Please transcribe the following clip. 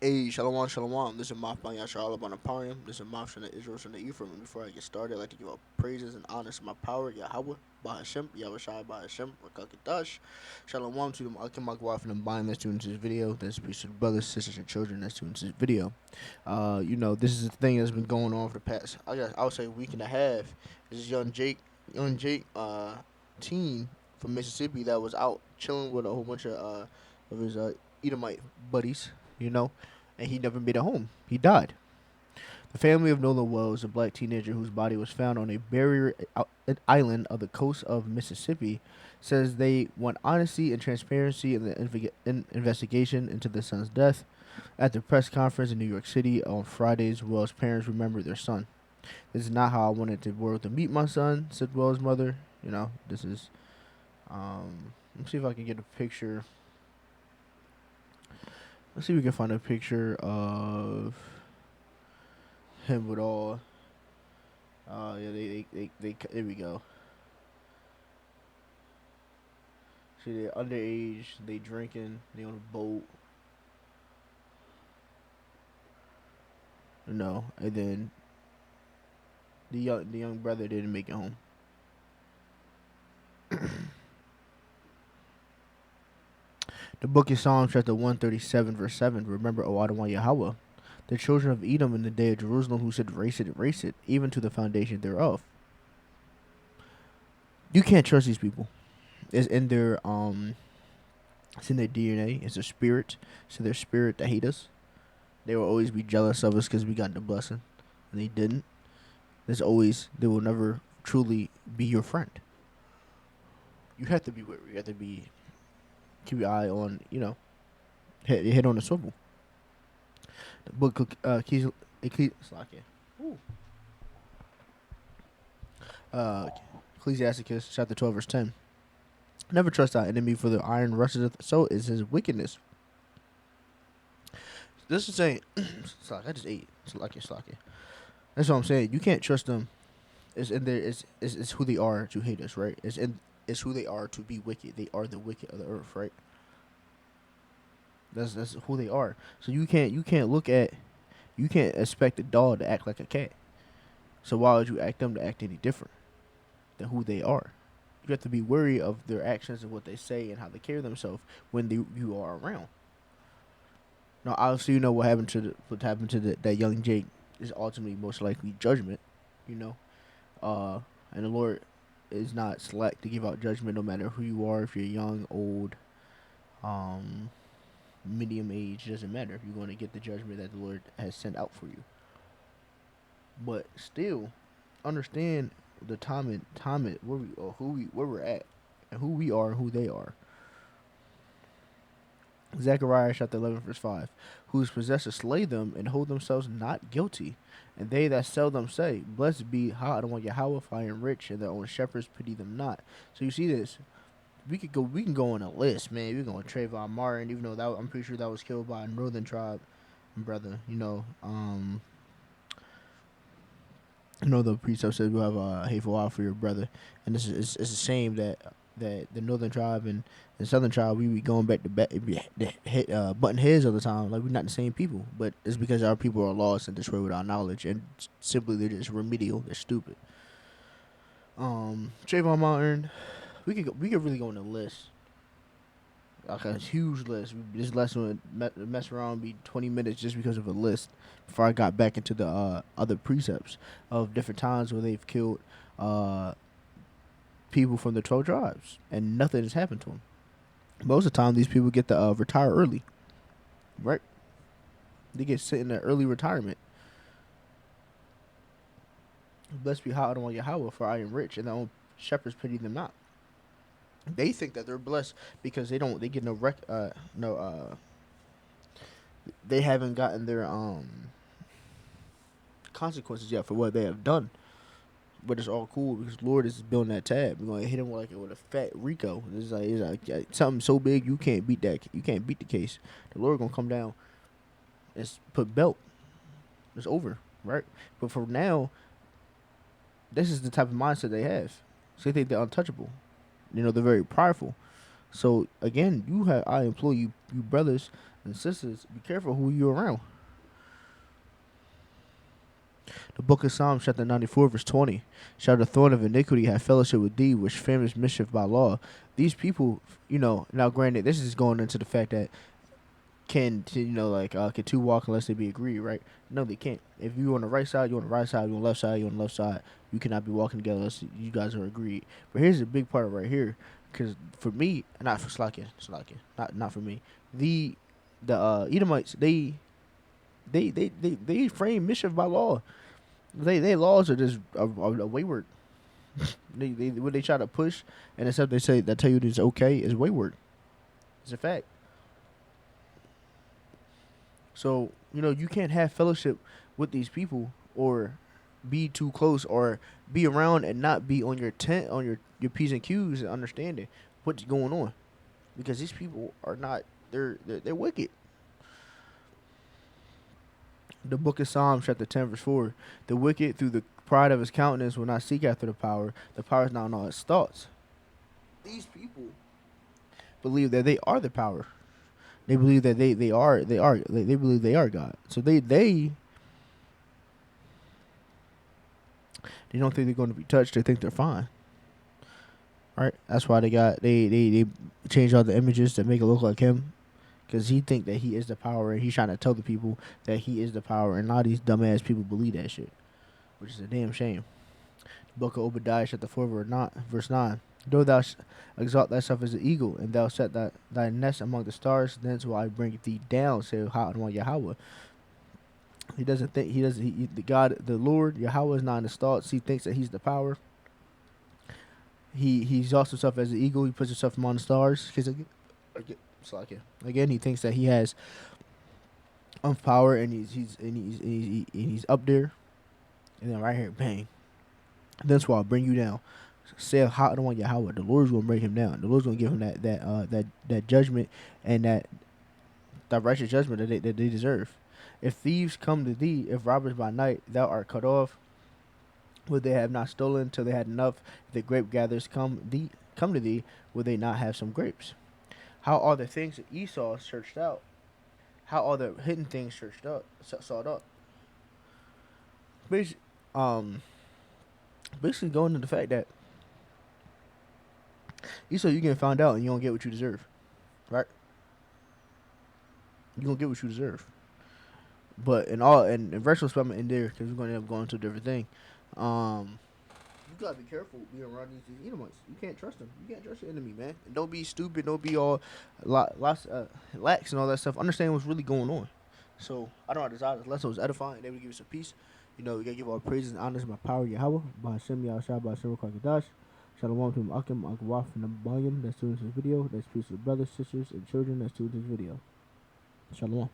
Hey, shalom, shalom. This is Maf Yashar Alabama Parium. This is Maf Shana Israel Shana Ephraim. And before I get started, I'd like to give up praises and honors to my power, Yahweh, Bahashem, Yahweh Bahashem, Rakakadash. Shalom to them, Akim Makwaf, and I'm buying that's tuning to this video. That's peace to the brothers, sisters, and children that's tuning to this video. This is a thing that's been going on for the past, I would say, week and a half. This is young Jake, teen from Mississippi that was out chilling with a whole bunch of his Edomite buddies, you know, and he never made it home. He died. The family of Nolan Wells, a black teenager whose body was found on a barrier island of the coast of Mississippi, says they want honesty and transparency in the investigation into the son's death. At the press conference in New York City on Fridays, Wells' parents remembered their son. This is not how I wanted the world to meet my son, said Wells' mother. This is. Let's see if I can get a picture. Let's see if we can find a picture of him with all. Yeah, they there we go. See, they're underage, they drinking, they on a boat. No, and then the young brother didn't make it home. The book of Psalms, chapter 137, verse 7. Remember, O Adonai Yahweh, the children of Edom in the day of Jerusalem, who said, race it, even to the foundation thereof. You can't trust these people. It's in their DNA. It's their spirit. It's in their spirit that hate us. They will always be jealous of us because we got the blessing, and they didn't. They will never truly be your friend. You have to be wary. You have to keep your eye on, head on the swivel. The book of Ecclesiasticus chapter 12 verse 10. Never trust thy enemy, for the iron rusteth, so is his wickedness. This is saying, I just ate. Slacky. That's what I'm saying. You can't trust them. It's in there. It's who they are to hate us, right? It's who they are to be wicked. They are the wicked of the earth, right? That's who they are. So you can't expect a dog to act like a cat. So why would you act them to act any different than who they are? You have to be wary of their actions and what they say and how they carry themselves when you are around. Now, obviously, what happened to that young Jake is ultimately most likely judgment, you know. And the Lord is not slack to give out judgment, no matter who you are. If you're young, old, medium age, doesn't matter. You're going to get the judgment that the Lord has sent out for you. But still, understand the time it where we're at, and who we are and who they are. Zechariah chapter 11 verse 5. Whose possessors slay them and hold themselves not guilty, and they that sell them say, Blessed be Adonai Yahweh, for I am rich, and their own shepherds pity them not. So you see this. We can go on a list, man. We're going Trayvon Martin, even though I'm pretty sure that was killed by a Northern tribe brother. The precept says you have a hateful eye for your brother, and it's a shame that the Northern tribe and the Southern tribe we be going back to button heads all the time, like we're not the same people. But it's because our people are lost and destroyed without knowledge, and simply they're just remedial. They're stupid. Trayvon Martin, we could really go on a list, like a huge list. This lesson would mess around be 20 minutes just because of a list. Before I got back into the other precepts of different times where they've killed people from the 12 tribes and nothing has happened to them. Most of the time, these people get to retire early, right? They get sent in an early retirement. Blessed be Adonai Yahweh, for I am rich, and their own shepherds pity them not. They think that they're blessed because they get they haven't gotten their consequences yet for what they have done. But it's all cool because Lord is building that tab. We're gonna hit him with a fat Rico. It's like something so big you can't beat that. You can't beat the case. The Lord gonna come down and put belt. It's over, right? But for now, this is the type of mindset they have. So they think they're untouchable. They're very prideful. So again, I implore you brothers, and sisters, be careful who you around. The book of Psalms, chapter 94, verse 20. Shall the thorn of iniquity have fellowship with thee, which famous mischief by law? These people, now granted, this is going into the fact that can two walk unless they be agreed, right? No, they can't. If you on the right side, you on the right side. You on the left side, you on the left side. You cannot be walking together unless you guys are agreed. But here's the big part right here, because for me, not for Slakin, not for me. The Edomites, they frame mischief by law. They laws are just a wayward. They what they try to push, and except they say that tell you it's okay is wayward. It's a fact. So you can't have fellowship with these people or be too close or be around and not be on your tent on your p's and q's and understanding what's going on, because these people are not they're wicked. The book of Psalms, chapter 10, verse 4. The wicked, through the pride of his countenance, will not seek after the power. The power is not in all his thoughts. These people believe that they are the power. They believe that they believe they are God. So they don't think they're going to be touched. They think they're fine. Right? That's why they change all the images to make it look like him. Because he think that he is the power, and he's trying to tell the people that he is the power, and a lot of these dumbass people believe that shit, which is a damn shame. The book of Obadiah, chapter 4, verse 9. Though thou exalt thyself as an eagle, and thou set thy nest among the stars, thence will I bring thee down, say Yahweh. The God, the Lord, Yahweh is not in his thoughts. He thinks that he's the power. He exalts himself as an eagle. He puts himself among the stars. Again, he thinks that he has power, and he's up there. And then right here, bang. That's why I'll bring you down. Say Yahweh. The Lord's gonna bring him down. The Lord's gonna give him that judgment and that righteous judgment that they deserve. If thieves come to thee, if robbers by night, thou art cut off. Would they have not stolen till they had enough? If the grape gatherers come to thee, would they not have some grapes? How are the things that Esau searched out? How are the hidden things sought up? Basically going to the fact that Esau, you getting found out and you don't get what you deserve, right? You gonna get what you deserve. But in retrospect, I'm gonna end there because we're gonna end up going to a different thing. You gotta be careful being around these Edomites. You can't trust them. You can't trust your enemy, man. And don't be stupid. Don't be all lax and all that stuff. Understand what's really going on. So I don't desire this lesson was edifying and able to give us some peace. We gotta give all praises and honors to my power Yahweh, by Hashem Yahshua, by Hashem Kakadash. Shalom to Akim, Akwaf, and Abayim that's doing this video. That's peace to brothers, sisters, and children that's doing this video. Shalom.